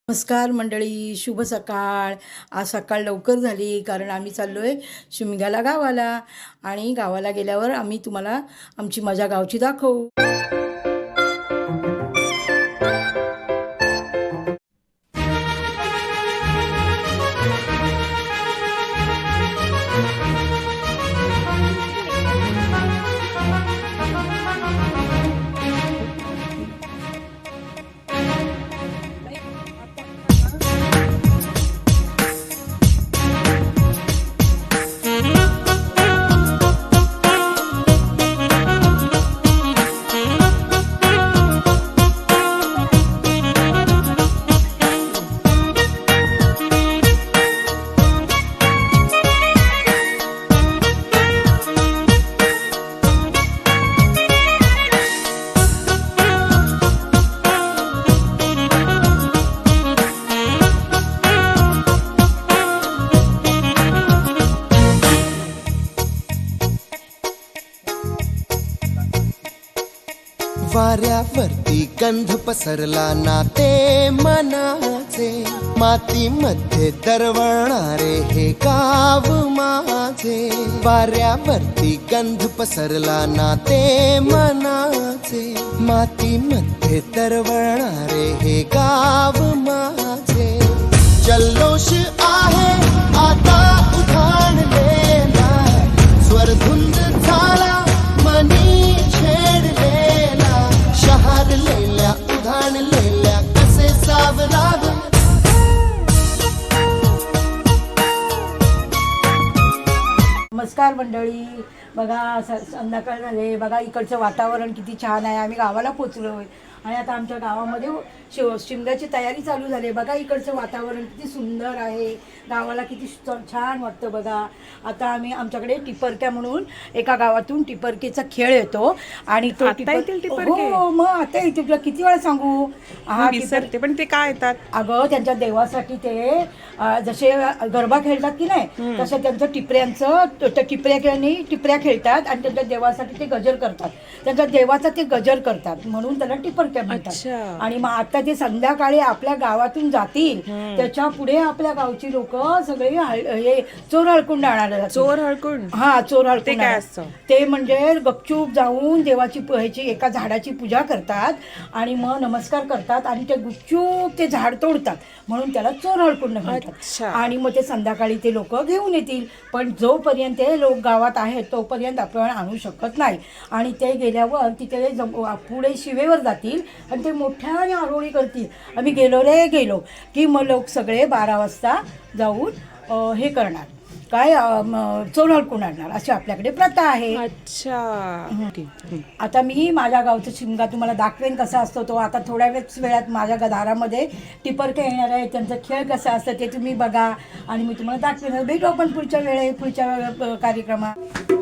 नमस्कार मंडळी, शुभ सकाळ. आज सकाळ लवकर झाली कारण आम्ही चाललो आहे शिमग्याला गावाला आणि गावाला गेल्यावर आम्ही तुम्हाला आमची मजा गावची दाखवू. वाऱ्यावरती गंध पसरला नाते मनाचे, मातीमध्ये दरवळणारे हे गाव माझे. वाऱ्यावरती गंध पसरला नाते मनाचे, मातीमध्ये दरवळणारे हे गाव माझे. जल्लोष आहे आता उधाणलेला, स्वरधुंद झाला मनी छेडलेला, शहारलेल्या उधाणलेल्या कसे सावराव. नमस्कार मंडळी, बघा संध्याकाळ झाले. बघा इकडचं वातावरण किती छान आहे. आम्ही गावाला पोचलो आहे आणि आता आमच्या गावामध्ये शिमग्याची तयारी चालू झाली. बघा इकडचं वातावरण किती सुंदर आहे, गावाला किती छान वाटतं. बघा आता आम्ही आमच्याकडे टिपरक्या म्हणून एका गावातून टिपरकेचा खेळ येतो आणि तो हो मग आता येते. तुला किती वेळा सांगू, हा विसरते पण ते काय येतात अगं त्यांच्या देवासाठी ते जसे गरबा खेळतात की नाही तसं त्यांचं टिपऱ्यांचं त्या टिपऱ्या खेळतात आणि त्यांच्या देवासाठी ते गजर करतात. त्यांच्या देवाचा ते गजर करतात म्हणून त्याला टिपरक्या म्हणतात. आणि मग आता ते संध्याकाळी आपल्या गावातून जातील, त्याच्या पुढे आपल्या गावची लोक सगळे हे चोर हळकुंड आणायला जातात. चोर हळकुंड? हा, चोर हळकुंड काय असतं ते म्हणजे गपचूप जाऊन देवाची ह्याची एका झाडाची पूजा करतात आणि मग नमस्कार करतात आणि ते गुपचूप ते झाड तोडतात म्हणून त्याला चोर हळकुंड म्हणतात. आणि मग ते संध्याकाळी ते लोक घेऊन येतील, पण जोपर्यंत ते लोक गावात आहेत तोपर्यंत आपण आणू शकत नाही. आणि ते गेल्यावर तिथे पुढे शिवेवर जातील आणि ते मोठ्याने आरोळी करतील. आम्ही गेलो की मग लोक सगळे 12 वाजता जाऊन हे करणार, काय चोर हळकुंड आणणार, अशी आपल्याकडे प्रथा आहे. अच्छा. आता मी माझ्या गावचा शिमगा तुम्हाला दाखवेन कसा असतो तो. आता थोड्या वेळात माझ्या दारामध्ये टिपरक्या येणार आहे, त्यांचा खेळ कसा असतं ते तुम्ही बघा आणि मी तुम्हाला दाखवेन. भेटू आपण पुढच्या कार्यक्रमात.